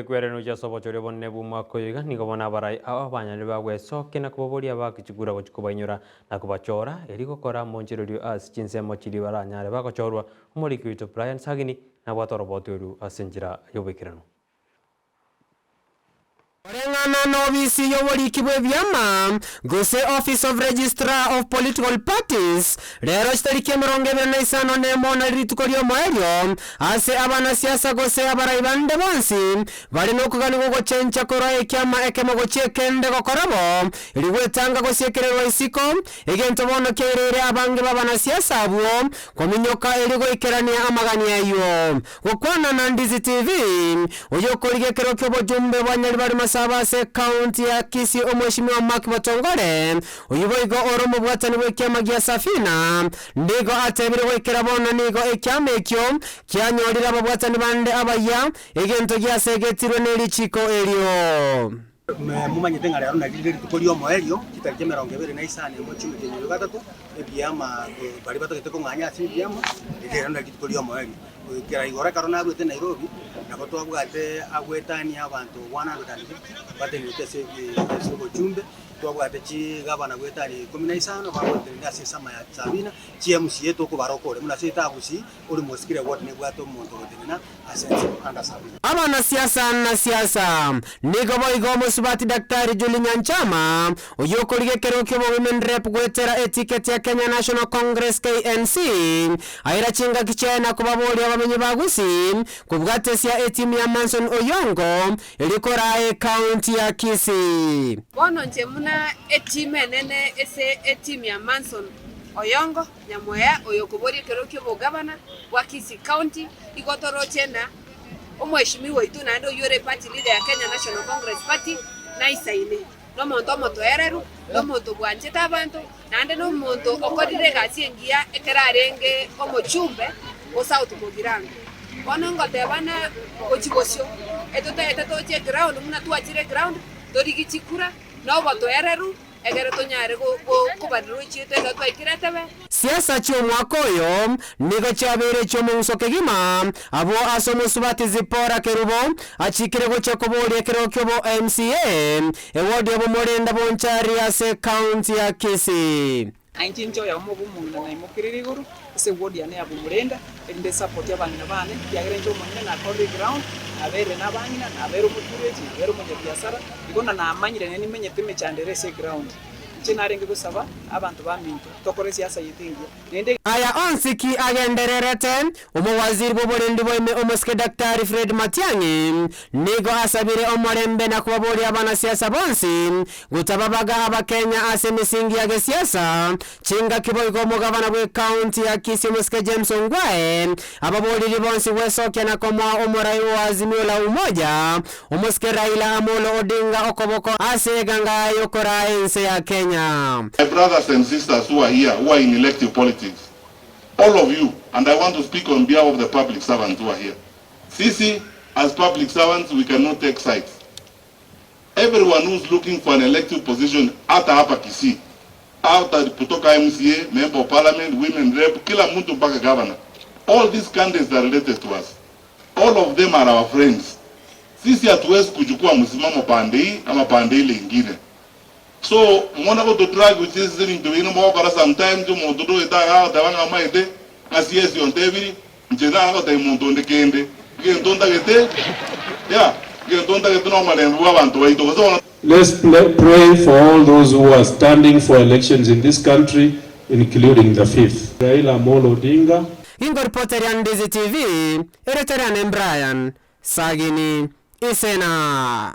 Kwereno ja sobo chore bonne buma koyiga nigo bona barai abanya libagwe soke na kubabori abakikigura gochikubanyura na kubachora eriko kora monchiriro as chinsemo chiri baranyare bagochorwa umuriki wito Brian Sagini na bwatoroboteru asenjira yobekirano. Orengana novisi yoboriki bwebyama Gusii Office of Registrar of Political Parties rero chitariki 25 nemona rituko ryomoerio ase abana siasa gose abarai bande bonsi bari no kugani gochencha kora ekyama ekemo gochiekende gokorabo irigwetanga gosiekererwa isiko egento bono kerere abange babana siasa abo kominyoka erigo ikerania amagani ayo gokwana na Ndizi TV uyo korigekero kyobojumbe banyari bari Sabase County ya Kisii omweshimiwa Mark Batongore uyiboigo oromo bwatani bw'ekyama gya Safina ndigo atebire wekera bona nigo ekyama ekyo kyanyorira ababwatani bande abaya egento gyasegetirwe n'erichiko elio mumanye tenga lero nagirire tukolio moelio kitarike 25 mu chumi chenyo gatatu ebyama bari batagete ko nganya ati byama lero nagitukolio moelio kira igora karona agwete Nairobi nako twabwate agwetani abantu 150 batengite se chumbe twabwate chi gabana gwetani 15 babwate ngase sama ya Sabina CMC yetu ko barokore muna sita Gusii uri mosikire wote ne bwato muntu gotenena asense anda Sabina abana siasa nigo boigo musubati Daktari Julie Nyanchama uyokorige kerokyo women rep gwetera etiquette ya Kenya National Congress KNC aira chinga kichena kubabori abamenye ba Gusii kubwatesia etimu ya Manson Oyongo ilikorae county ya Kisii bono nje muna etimu enene ese etimu ya Manson Oyongo Nyamira oyokobori kerokyo bogabana wa Kisii County igotoro chena omweshimiwa itu nando yore party leader ya Kenya National Congress Party na isaine no monto motoereru no monto bwancheta abantu nande no monto okodire gaciengia ekerarenge omochumbe o South Mogirango bono ngotebana ochibosio etoche ground muna tuachire ground torigichikura no botoereru egere tonyare kubadiro chite ndo twaikiretabe siasa cyo mwakoyo nigo chabere cyo munso kegima abo asomusubati zipora kerubo achikire gocha kobori kerokyo bo MCA ewodi abo morenda bonchari ase county ya Kisii Ainchincho ya omugumunga na imukiriri guru ese wodi ane abo morenda ende support y'abana bane yagerenjo munne na corri ground abere n'abanyina nabero mutureji bero mu biasara igona na amanyire neni menye teme chandere ese ground chenarenge gusaba abantu baminto tokore siasa yitingi nende aya onsiki agendererete umuwaziri boborendi boime omoske Daktari Fred Matiang'i nigo asabire omorembe na kubabori abana siasa bonsi gutababaga abakenya ase misingi ya siasa chinga kiboigo mugabana bwe county ya Kisii omoske James Ongwae ababori bonsi wesoke na komwa omorai wa Azimio la Umoja omoske Raila Amolo Odinga okoboko ase ganga yokora ense ya Kenya. My brothers and sisters who are here, who are in elective politics, all of you, and I want to speak on behalf of the public servants who are here. Sisi, as public servants, we cannot take sides. Everyone who's looking for an elective position at hapa Kisii, out kutoka MCA, member of parliament, women rep, kila mtu mpaka governor, all these candidates are related to us. All of them are our friends. Sisi hatuwezi kuchukua msimamo pande hii ama pande ile ingine. So, mwana ko to drag which is in to ino mo para sometimes mo to do ita ha ta banga maite asi esi on tebiri njena ko ta mo to ndekende ngendonda gete ya ngendonda gete no malembu abantu baito so. Let's pray for all those who are standing for elections in this country, including the 5th. Raila Amolo Odinga. Ingo reporter ya Ndizi TV, Brian Sagini, Isena.